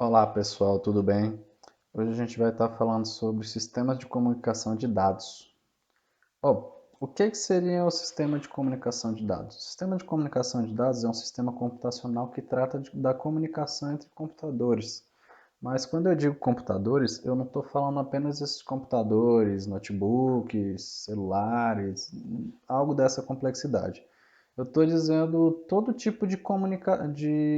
Olá pessoal, tudo bem? Hoje a gente vai estar falando sobre sistemas de comunicação de dados. O que seria o sistema de comunicação de dados? O sistema de comunicação de dados é um sistema computacional que trata da comunicação entre computadores. Mas quando eu digo computadores, eu não estou falando apenas desses computadores, notebooks, celulares, algo dessa complexidade. Eu estou dizendo todo tipo de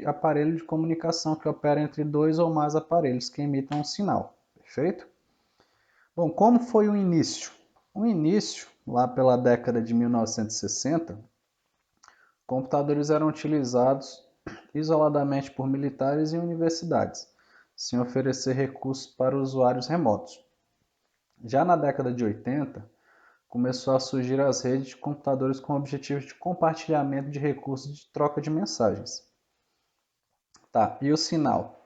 aparelho de comunicação que opera entre dois ou mais aparelhos que emitam um sinal, perfeito? Bom, como foi o início? O início, lá pela década de 1960, computadores eram utilizados isoladamente por militares e universidades, sem oferecer recursos para usuários remotos. Já na década de 80, começou a surgir as redes de computadores com objetivos de compartilhamento de recursos de troca de mensagens. Tá, e o sinal?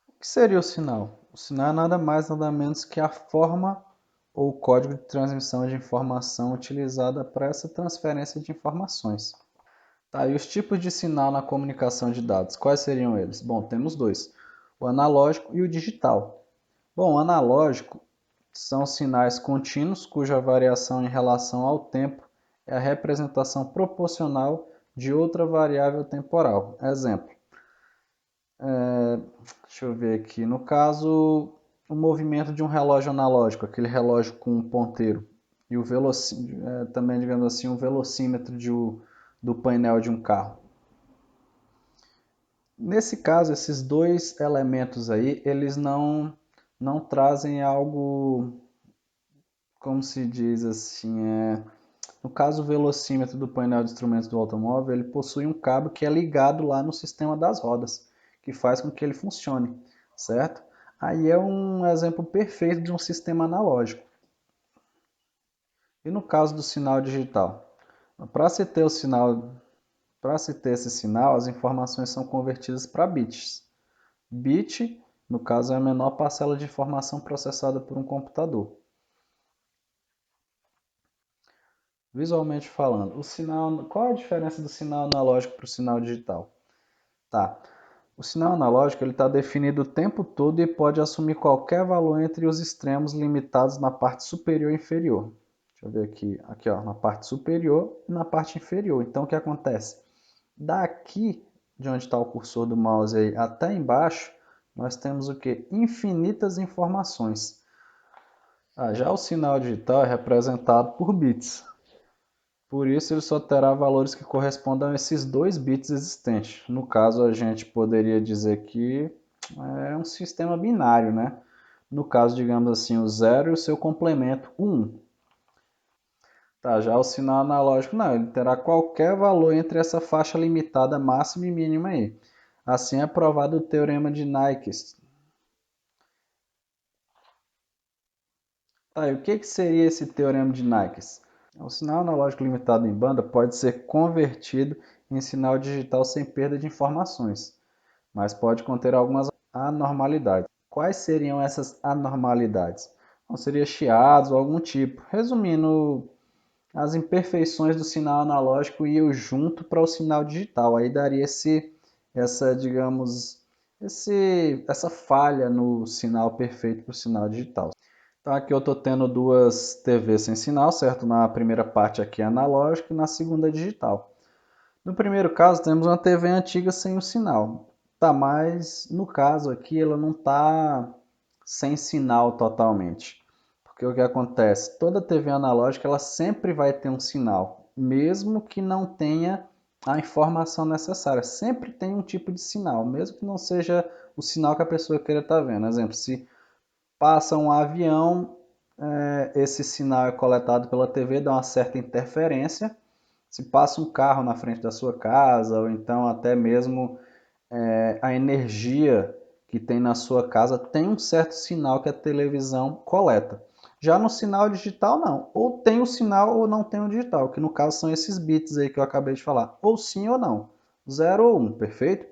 O que seria o sinal? O sinal é nada mais nada menos que a forma ou código de transmissão de informação utilizada para essa transferência de informações. Tá, e os tipos de sinal na comunicação de dados, quais seriam eles? Bom, temos dois, o analógico e o digital. Bom, o analógico são sinais contínuos cuja variação em relação ao tempo é a representação proporcional de outra variável temporal. Exemplo, deixa eu ver aqui, no caso, o movimento de um relógio analógico, aquele relógio com um ponteiro, e o também, digamos assim, o velocímetro do painel de um carro. Nesse caso, esses dois elementos aí, eles não trazem algo, como se diz assim, no caso o velocímetro do painel de instrumentos do automóvel, ele possui um cabo que é ligado lá no sistema das rodas, que faz com que ele funcione, certo? Aí é um exemplo perfeito de um sistema analógico. E no caso do sinal digital? Para se ter o sinal, para se ter esse sinal, as informações são convertidas para bits. Bit, no caso, é a menor parcela de informação processada por um computador. Visualmente falando, qual a diferença do sinal analógico para o sinal digital? Tá. O sinal analógico está definido o tempo todo e pode assumir qualquer valor entre os extremos limitados na parte superior e inferior. Deixa eu ver aqui ó, na parte superior e na parte inferior. Então o que acontece? Daqui de onde está o cursor do mouse aí até embaixo, nós temos o que? Infinitas informações. Já o sinal digital é representado por bits. Por isso, ele só terá valores que correspondam a esses dois bits existentes. No caso, a gente poderia dizer que é um sistema binário, né? No caso, digamos assim, o zero e o seu complemento, o 1. Tá, já o sinal analógico, não, ele terá qualquer valor entre essa faixa limitada máxima e mínima aí. Assim é provado o teorema de Nyquist. Tá, e o que seria esse teorema de Nyquist? O sinal analógico limitado em banda pode ser convertido em sinal digital sem perda de informações, mas pode conter algumas anormalidades. Quais seriam essas anormalidades? Não seria chiados ou algum tipo. Resumindo, as imperfeições do sinal analógico iam junto para o sinal digital. Aí daria essa, digamos, essa falha no sinal perfeito para o sinal digital. Então aqui eu estou tendo duas TVs sem sinal, certo? Na primeira parte aqui é analógico e na segunda é digital. No primeiro caso temos uma TV antiga sem o sinal. Tá, mas no caso aqui ela não está sem sinal totalmente. Porque o que acontece? Toda TV analógica ela sempre vai ter um sinal, mesmo que não tenha a informação necessária. Sempre tem um tipo de sinal, mesmo que não seja o sinal que a pessoa queira estar vendo. Exemplo, se passa um avião, esse sinal é coletado pela TV, dá uma certa interferência. Se passa um carro na frente da sua casa, ou então até mesmo a energia que tem na sua casa tem um certo sinal que a televisão coleta. Já no sinal digital, não. Ou tem o sinal ou não tem o digital, que no caso são esses bits aí que eu acabei de falar. Ou sim ou não. 0 ou 1, perfeito?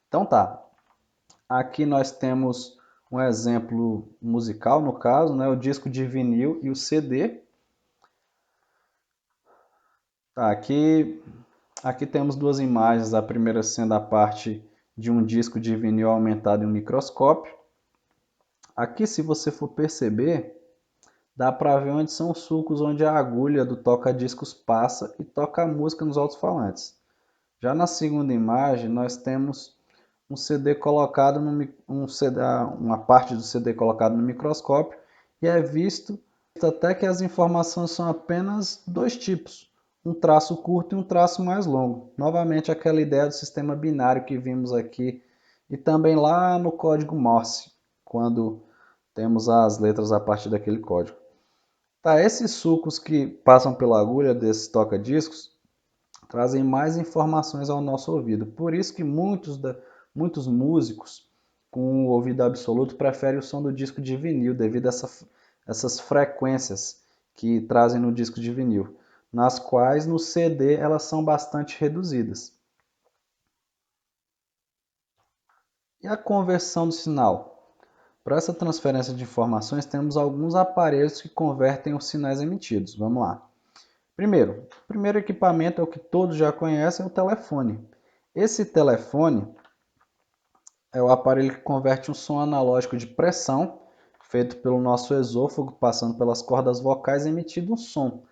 Então tá. Aqui nós temos um exemplo musical, no caso, né? O disco de vinil e o CD. Tá, aqui temos duas imagens, a primeira sendo a parte de um disco de vinil aumentado em um microscópio. Aqui, se você for perceber, dá para ver onde são os sulcos onde a agulha do toca-discos passa e toca a música nos alto-falantes. Já na segunda imagem, nós temos um CD colocado uma parte do CD colocado no microscópio e é visto até que as informações são apenas dois tipos, um traço curto e um traço mais longo. Novamente aquela ideia do sistema binário que vimos aqui e também lá no código Morse, quando temos as letras a partir daquele código. Tá, esses sulcos que passam pela agulha desses toca-discos trazem mais informações ao nosso ouvido. Por isso que muitos músicos com o ouvido absoluto preferem o som do disco de vinil, devido a essas frequências que trazem no disco de vinil, nas quais no CD elas são bastante reduzidas. E a conversão do sinal? Para essa transferência de informações, temos alguns aparelhos que convertem os sinais emitidos. Vamos lá. O primeiro equipamento é o que todos já conhecem, é o telefone. Esse telefone é o aparelho que converte um som analógico de pressão, feito pelo nosso esôfago, passando pelas cordas vocais, emitindo um som.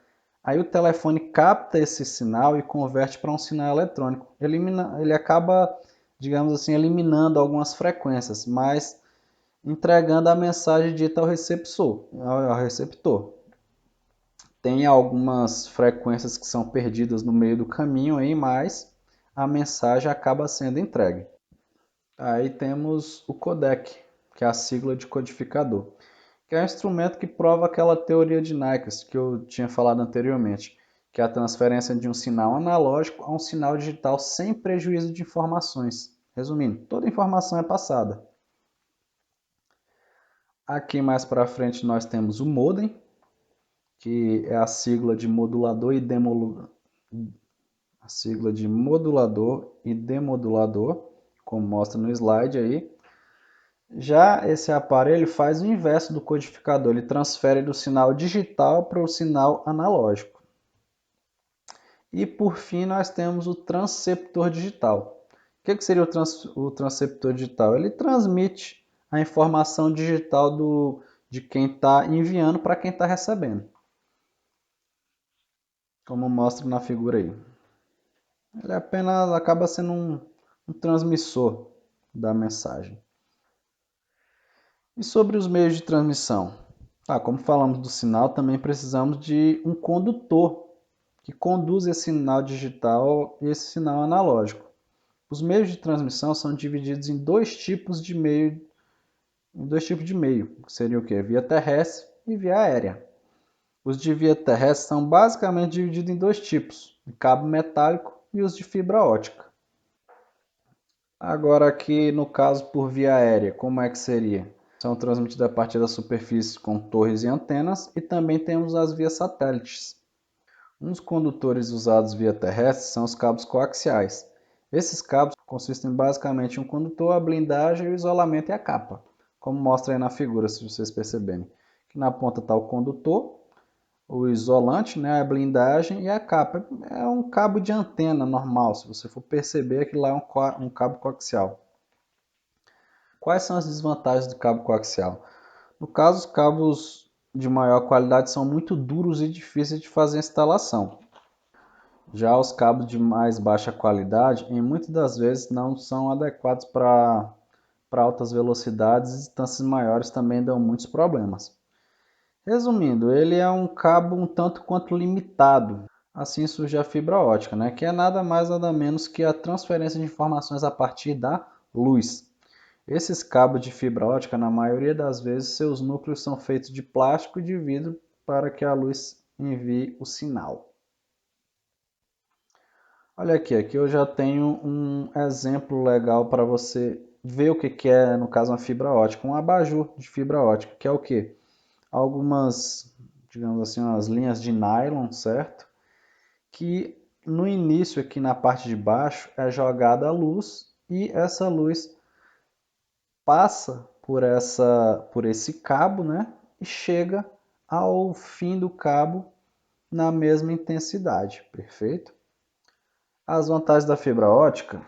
Aí o telefone capta esse sinal e converte para um sinal eletrônico. Ele acaba, digamos assim, eliminando algumas frequências, mas entregando a mensagem dita ao receptor. Tem algumas frequências que são perdidas no meio do caminho aí, mas a mensagem acaba sendo entregue. Aí temos o codec, que é a sigla de codificador, que é um instrumento que prova aquela teoria de Nyquist que eu tinha falado anteriormente, que é a transferência de um sinal analógico a um sinal digital sem prejuízo de informações. Resumindo, toda informação é passada. Aqui mais para frente nós temos o modem, que é a sigla de modulador e demodulador, como mostra no slide aí. Já esse aparelho faz o inverso do codificador, ele transfere do sinal digital para o sinal analógico. E por fim nós temos o transceptor digital. O que seria o transceptor digital? Ele transmite a informação digital de quem está enviando para quem está recebendo, como mostra na figura aí. Ele apenas acaba sendo um transmissor da mensagem. E sobre os meios de transmissão? Como falamos do sinal, também precisamos de um condutor que conduz esse sinal digital e esse sinal analógico. Os meios de transmissão são divididos em dois tipos de meio, que seria o quê? Via terrestre e via aérea. Os de via terrestre são basicamente divididos em dois tipos, de cabo metálico e os de fibra ótica. Agora aqui no caso por via aérea, como é que seria? São transmitidas a partir da superfície com torres e antenas e também temos as vias satélites. Uns condutores usados via terrestre são os cabos coaxiais. Esses cabos consistem basicamente em um condutor, a blindagem, o isolamento e a capa, como mostra aí na figura, se vocês perceberem. Aqui na ponta está o condutor, o isolante, né, a blindagem e a capa. É um cabo de antena normal, se você for perceber, aquilo lá é um cabo coaxial. Quais são as desvantagens do cabo coaxial? No caso, os cabos de maior qualidade são muito duros e difíceis de fazer a instalação. Já os cabos de mais baixa qualidade, em muitas das vezes, não são adequados para altas velocidades e distâncias maiores também dão muitos problemas. Resumindo, ele é um cabo um tanto quanto limitado. Assim surge a fibra ótica, né? Que é nada mais nada menos que a transferência de informações a partir da luz. Esses cabos de fibra ótica, na maioria das vezes, seus núcleos são feitos de plástico e de vidro para que a luz envie o sinal. Olha aqui eu já tenho um exemplo legal para você ver o que é, no caso, uma fibra ótica. Um abajur de fibra ótica, que é o quê? Algumas, digamos assim, umas linhas de nylon, certo? Que no início, aqui na parte de baixo, é jogada a luz e essa luz passa por esse cabo, né? E chega ao fim do cabo na mesma intensidade, perfeito? As vantagens da fibra ótica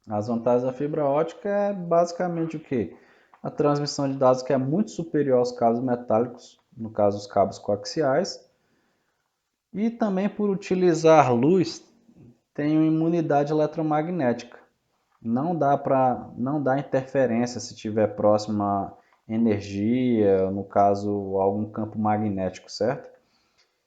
As vantagens da fibra ótica é basicamente o quê? A transmissão de dados que é muito superior aos cabos metálicos, no caso os cabos coaxiais, e também por utilizar luz, tem uma imunidade eletromagnética. Não dá interferência se tiver próxima energia, no caso algum campo magnético, certo?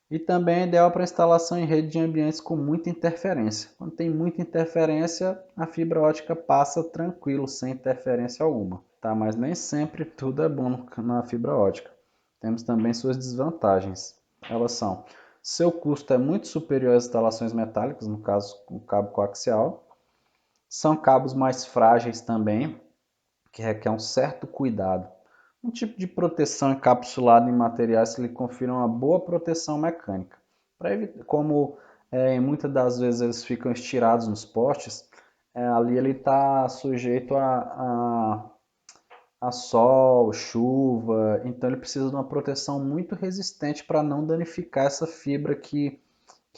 E também é ideal para instalação em rede de ambientes com muita interferência. Quando tem muita interferência, a fibra ótica passa tranquilo, sem interferência alguma. Tá? Mas nem sempre tudo é bom na fibra ótica. Temos também suas desvantagens. Elas são: seu custo é muito superior às instalações metálicas, no caso o cabo coaxial. São cabos mais frágeis também, que requer um certo cuidado. Um tipo de proteção encapsulada em materiais que lhe confiram uma boa proteção mecânica. Para evitar, como muitas das vezes eles ficam estirados nos postes, ali ele está sujeito a sol, chuva, então ele precisa de uma proteção muito resistente para não danificar essa fibra que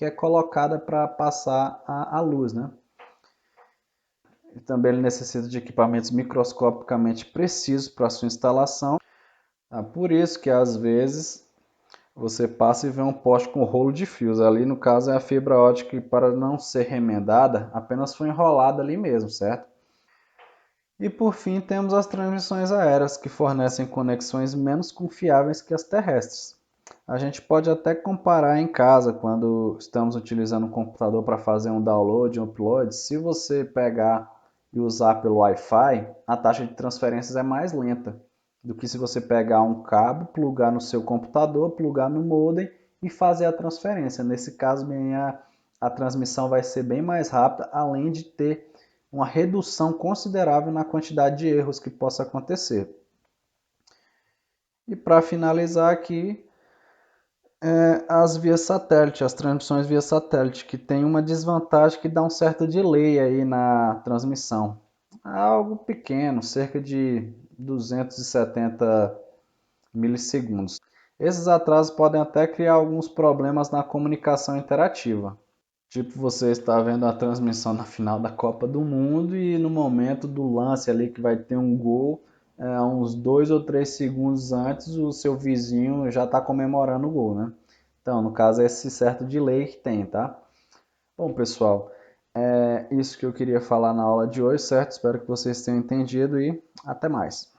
é colocada para passar a luz, né? E também ele necessita de equipamentos microscopicamente precisos para sua instalação. Por isso que às vezes você passa e vê um poste com rolo de fios. Ali no caso é a fibra ótica que, para não ser remendada, apenas foi enrolada ali mesmo, certo? E por fim temos as transmissões aéreas, que fornecem conexões menos confiáveis que as terrestres. A gente pode até comparar em casa quando estamos utilizando o computador para fazer um download e um upload. Se você pegar e usar pelo Wi-Fi, a taxa de transferências é mais lenta do que se você pegar um cabo, plugar no seu computador, plugar no modem e fazer a transferência. Nesse caso, bem, a transmissão vai ser bem mais rápida, além de ter uma redução considerável na quantidade de erros que possa acontecer. E para finalizar aqui, as vias satélite, as transmissões via satélite, que tem uma desvantagem que dá um certo delay aí na transmissão. Algo pequeno, cerca de 270 milissegundos. Esses atrasos podem até criar alguns problemas na comunicação interativa. Tipo, você está vendo a transmissão na final da Copa do Mundo e no momento do lance ali que vai ter um gol, uns 2 ou 3 segundos antes, o seu vizinho já está comemorando o gol, né? Então, no caso, é esse certo delay que tem, tá? Bom, pessoal, é isso que eu queria falar na aula de hoje, certo? Espero que vocês tenham entendido e até mais.